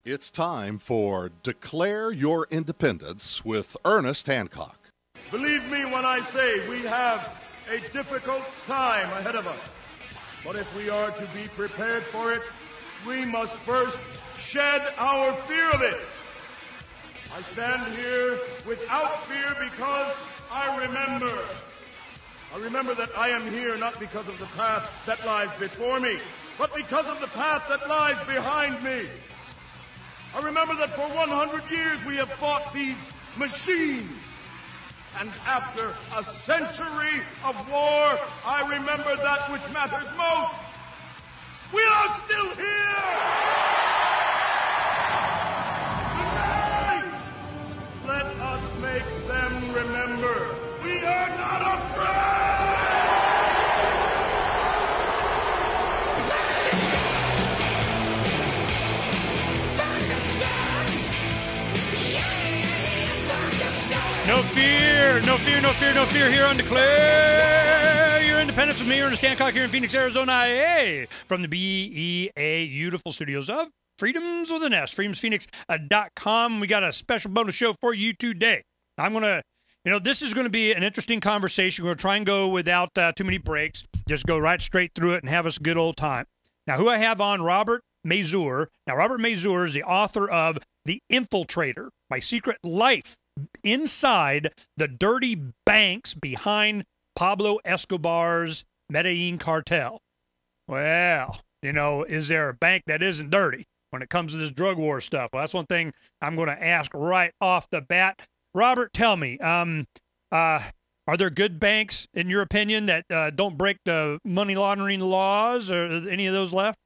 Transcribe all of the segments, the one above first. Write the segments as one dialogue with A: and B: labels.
A: It's time for Declare Your Independence with Ernest Hancock.
B: Believe me when I say we have a difficult time ahead of us. But if we are to be prepared for it, we must first shed our fear of it. I stand here without fear because I remember that I am here not because of the path that lies before me, but because of the path that lies behind me. I remember that for 100 years we have fought these machines. And after a century of war, I remember that which matters most. We are still here! Tonight, let us make them remember we are not afraid!
C: No fear, no fear, no fear, no fear here on Declare Your Independence with me, Ernest Hancock, here in Phoenix, Arizona, from the BEA beautiful studios of Freedoms with an S, freedomsphoenix.com. We got a special bonus show for you today. I'm going to, this is going to be an interesting conversation. We're going to try and go without too many breaks, just go right straight through it and have us a good old time. Now, who I have on, Robert Mazur. Now, Robert Mazur is the author of The Infiltrator, My Secret Life Inside the Dirty Banks Behind Pablo Escobar's Medellin cartel. Well, is there a bank that isn't dirty when it comes to this drug war stuff? Well, that's one thing I'm going to ask right off the bat. Robert, tell me, are there good banks, in your opinion, that don't break the money laundering laws, or any of those left?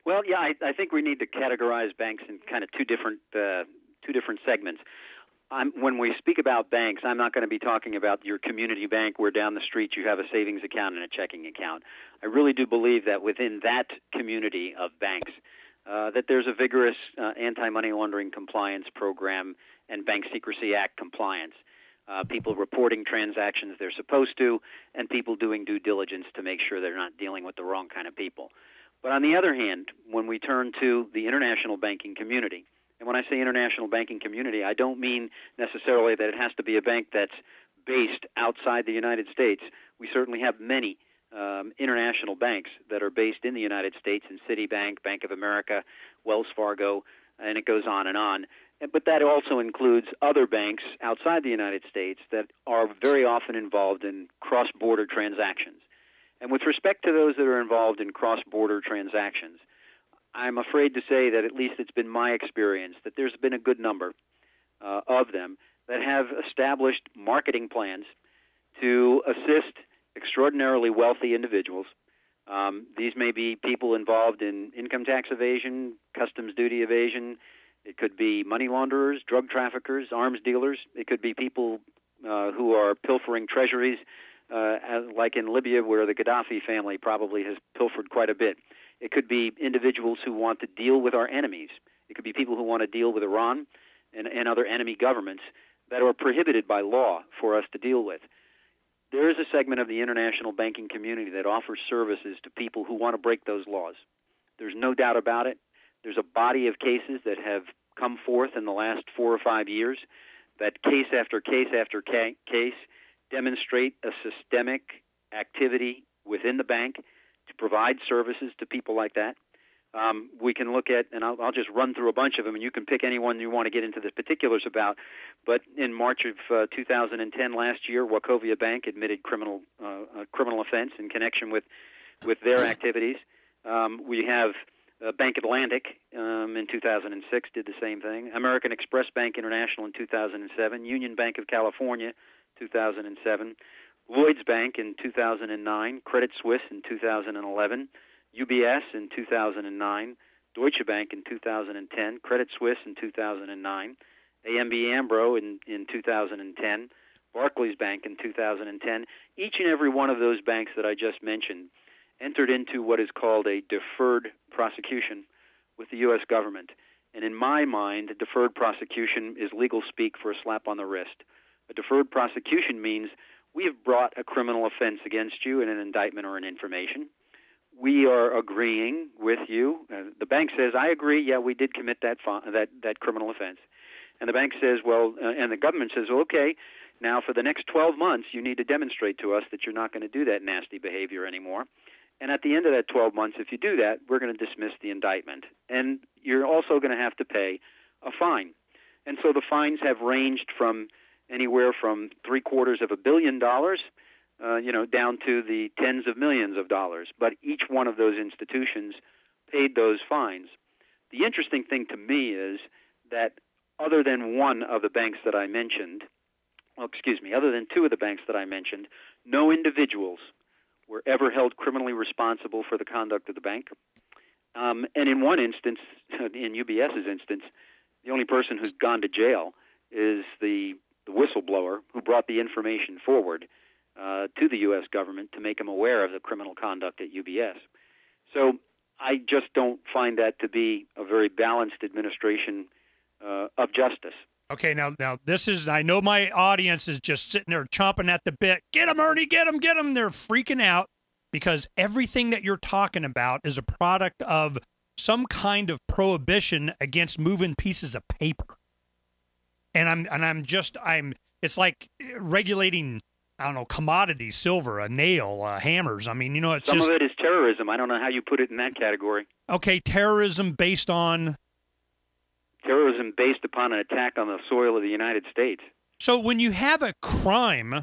D: Well, yeah, I think we need to categorize banks in kind of two different segments. When we speak about banks, I'm not going to be talking about your community bank where down the street you have a savings account and a checking account. I really do believe that within that community of banks, that there's a vigorous anti-money laundering compliance program and Bank Secrecy Act compliance. People reporting transactions they're supposed to, and people doing due diligence to make sure they're not dealing with the wrong kind of people. But on the other hand, when we turn to the international banking community, and when I say international banking community, I don't mean necessarily that it has to be a bank that's based outside the United States. We certainly have many international banks that are based in the United States, in Citibank, Bank of America, Wells Fargo, and it goes on and on. But that also includes other banks outside the United States that are very often involved in cross-border transactions. And with respect to those that are involved in cross-border transactions, I'm afraid to say that at least it's been my experience that there's been a good number of them that have established marketing plans to assist extraordinarily wealthy individuals. These may be people involved in income tax evasion, customs duty evasion. It could be money launderers, drug traffickers, arms dealers. It could be people who are pilfering treasuries, like in Libya, where the Gaddafi family probably has pilfered quite a bit. It could be individuals who want to deal with our enemies. It could be people who want to deal with Iran and other enemy governments that are prohibited by law for us to deal with. There is a segment of the international banking community that offers services to people who want to break those laws. There's no doubt about it. There's a body of cases that have come forth in the last 4 or 5 years that case after case after case demonstrate a systemic activity within the bank to provide services to people like that. We can look at, and I'll just run through a bunch of them, and you can pick anyone you want to get into the particulars about. But in March of 2010, last year, Wachovia Bank admitted a criminal offense in connection with their activities. We have Bank Atlantic in 2006 did the same thing. American Express Bank International in 2007. Union Bank of California, 2007. Lloyds Bank in 2009, Credit Suisse in 2011, UBS in 2009, Deutsche Bank in 2010, Credit Suisse in 2009, AMB Ambro in 2010, Barclays Bank in 2010. Each and every one of those banks that I just mentioned entered into what is called a deferred prosecution with the U.S. government. And in my mind, a deferred prosecution is legal speak for a slap on the wrist. A deferred prosecution means we have brought a criminal offense against you in an indictment or an information. we are agreeing with you. The bank says, I agree, yeah, we did commit that criminal offense. And the bank says, well, and the government says, well, okay, now for the next 12 months, you need to demonstrate to us that you're not going to do that nasty behavior anymore. And at the end of that 12 months, if you do that, we're going to dismiss the indictment. And you're also going to have to pay a fine. And so the fines have ranged from anywhere from $750 million, down to the tens of millions of dollars. But each one of those institutions paid those fines. The interesting thing to me is that other than one of the banks that I mentioned, other than two of the banks that I mentioned, no individuals were ever held criminally responsible for the conduct of the bank. And in one instance, in UBS's instance, the only person who's gone to jail is the whistleblower who brought the information forward to the U.S. government to make them aware of the criminal conduct at UBS. So I just don't find that to be a very balanced administration of justice.
C: Okay, now this is, I know my audience is just sitting there chomping at the bit. Get him, Ernie, get him. They're freaking out because everything that you're talking about is a product of some kind of prohibition against moving pieces of paper. And it's like regulating, I don't know, commodities, silver, a nail, hammers. I mean, it's
D: some of it is terrorism. I don't know how you put it in that category.
C: Okay, terrorism based on?
D: Terrorism based upon an attack on the soil of the United States.
C: So when you have a crime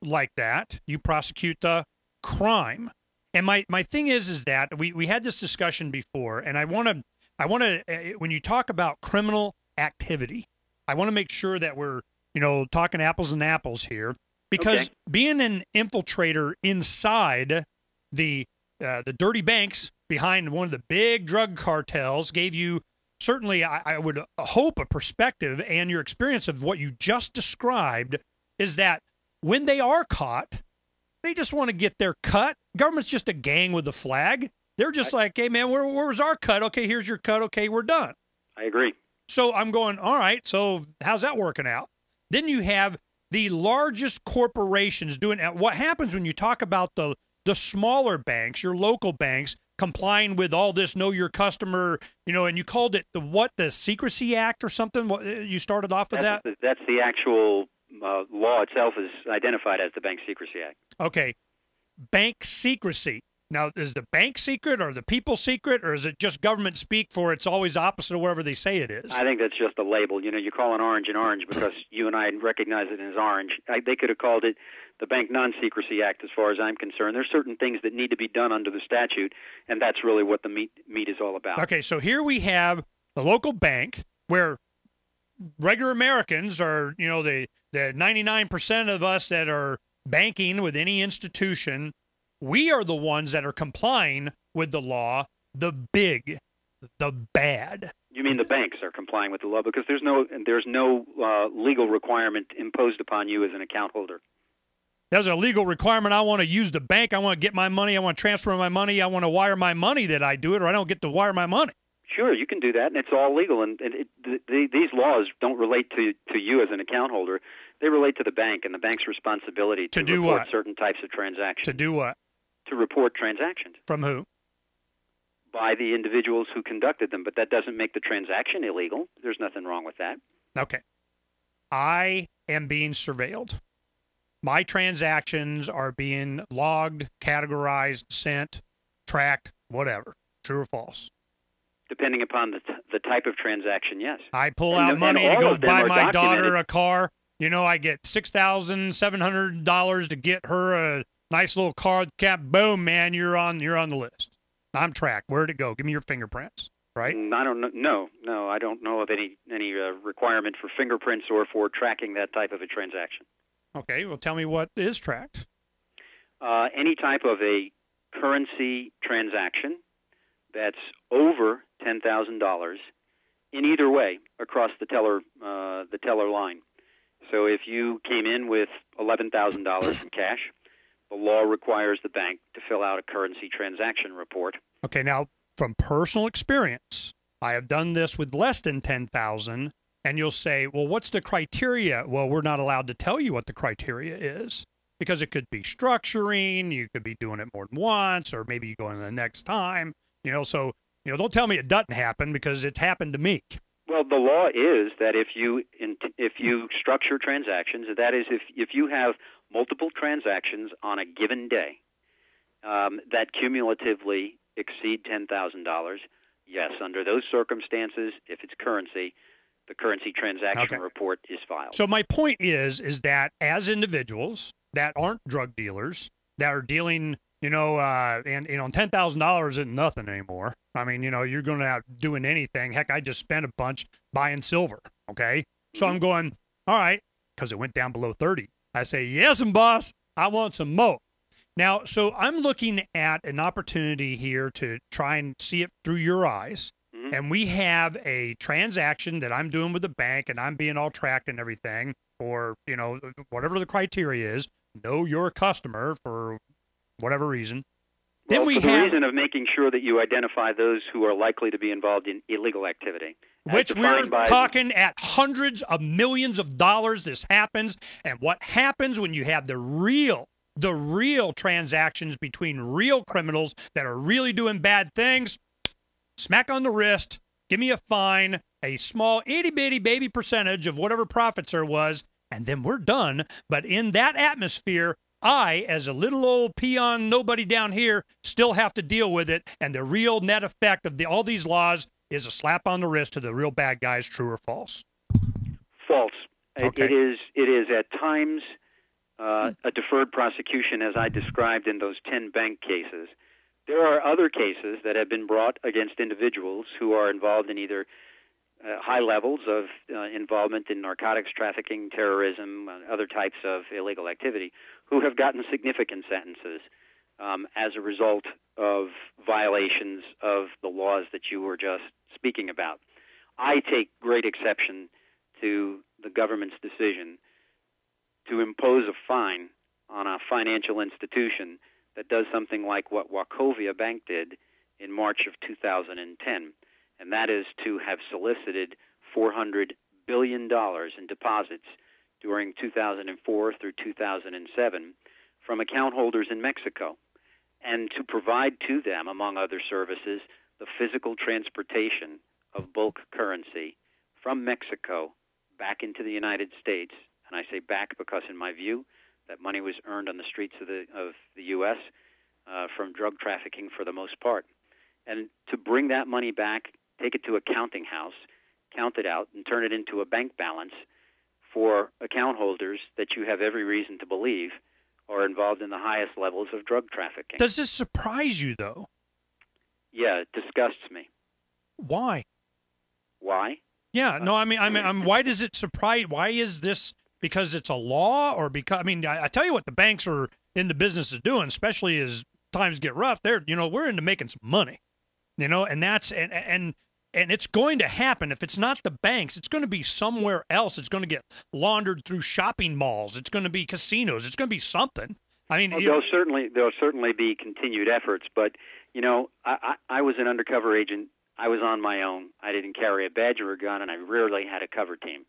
C: like that, you prosecute the crime. And my thing is that we had this discussion before, and I want to when you talk about criminal activity, I want to make sure that we're talking apples and apples here, because being an infiltrator inside the dirty banks behind one of the big drug cartels gave you certainly, I would hope, a perspective, and your experience of what you just described is that when they are caught, they just want to get their cut. Government's just a gang with a flag. They're just like, hey, man, where's our cut? Okay, here's your cut. Okay, we're done.
D: I agree.
C: So I'm going, all right, so how's that working out? Then you have the largest corporations doing it. What happens when you talk about the smaller banks, your local banks, complying with all this know your customer, and you called it the Secrecy Act or something? What, you started off with that?
D: That's the actual law itself is identified as the Bank Secrecy Act.
C: Okay. Bank secrecy. Now, is the bank secret or the people secret, or is it just government speak for it's always opposite of whatever they say it is?
D: I think that's just a label. You call an orange because you and I recognize it as orange. They could have called it the Bank Non-Secrecy Act, as far as I'm concerned. There's certain things that need to be done under the statute, and that's really what the meat is all about.
C: Okay, so here we have the local bank where regular Americans are, the 99% of us that are banking with any institution, we are the ones that are complying with the law, the bad.
D: You mean the banks are complying with the law because there's no legal requirement imposed upon you as an account holder.
C: There's a legal requirement. I want to use the bank. I want to get my money. I want to transfer my money. I want to wire my money that I do it, or I don't get to wire my money.
D: Sure, you can do that, and it's all legal. And these laws don't relate to you as an account holder. They relate to the bank and the bank's responsibility to report certain types of transactions.
C: To do what?
D: To report transactions.
C: From who?
D: By the individuals who conducted them, but that doesn't make the transaction illegal. There's nothing wrong with that.
C: Okay. I am being surveilled. My transactions are being logged, categorized, sent, tracked, whatever. True or false?
D: Depending upon the type of transaction, yes.
C: I pull out money to go buy my daughter a car. I get $6,700 to get her a nice little car cap. Boom, man, you're on the list. I'm tracked. Where'd it go? Give me your fingerprints, right?
D: I don't know. No, I don't know of any requirement for fingerprints or for tracking that type of a transaction.
C: Okay, well, tell me what is tracked.
D: Any type of a currency transaction that's over $10,000 in either way across the teller line. So if you came in with $11,000 in cash, the law requires the bank to fill out a currency transaction report.
C: Okay, now from personal experience, I have done this with less than $10,000, and you'll say, well, what's the criteria? Well, we're not allowed to tell you what the criteria is. because it could be structuring. You could be doing it more than once, or maybe you go in the next time. So don't tell me it doesn't happen, because it's happened to me.
D: Well, the law is that if you structure transactions, that is, if you have multiple transactions on a given day that cumulatively exceed $10,000, yes, under those circumstances, if it's currency, the currency transaction report is filed.
C: So my point is that as individuals that aren't drug dealers, that are dealing, and $10,000 isn't nothing anymore. I mean, you're going out doing anything. Heck, I just spent a bunch buying silver, okay? So I'm going, all right, because it went down below 30. I say, yes, and boss, I want some more. Now, so I'm looking at an opportunity here to try and see it through your eyes. And we have a transaction that I'm doing with the bank, and I'm being all tracked and everything, or, whatever the criteria is. Know your customer for whatever reason.
D: Then for the reason of making sure that you identify those who are likely to be involved in illegal activity.
C: Which we're talking at hundreds of millions of dollars this happens. And what happens when you have the real transactions between real criminals that are really doing bad things? Smack on the wrist, give me a fine, a small itty-bitty baby percentage of whatever profits there was, and then we're done. But in that atmosphere, I, as a little old peon nobody down here, still have to deal with it, and the real net effect of all these laws is a slap on the wrist to the real bad guys. True or false?
D: False.
C: Okay.
D: It is at times a deferred prosecution, as I described in those 10 bank cases. There are other cases that have been brought against individuals who are involved in either high levels of involvement in narcotics trafficking, terrorism, other types of illegal activity, who have gotten significant sentences as a result of violations of the laws that you were just speaking about. I take great exception to the government's decision to impose a fine on a financial institution that does something like what Wachovia Bank did in March of 2010, and that is to have solicited $400 billion in deposits during 2004 through 2007 from account holders in Mexico, and to provide to them, among other services, the physical transportation of bulk currency from Mexico back into the United States. And I say back because, in my view, that money was earned on the streets of the U.S. From drug trafficking for the most part. And to bring that money back, take it to a counting house, count it out, and turn it into a bank balance for account holders that you have every reason to believe are involved in the highest levels of drug trafficking.
C: Does this surprise you, though?
D: Yeah, it disgusts me.
C: Why?
D: Why?
C: Yeah, no, I mean, why does it surprise? Why is this? Because it's a law, or because, I tell you what the banks are in the business of doing, especially as times get rough. We're into making some money, and that's and it's going to happen. If it's not the banks, it's going to be somewhere else. It's going to get laundered through shopping malls. It's going to be casinos. It's going to be something.
D: There'll certainly be continued efforts, but I was an undercover agent. I was on my own. I didn't carry a badge or a gun, and I rarely had a cover team.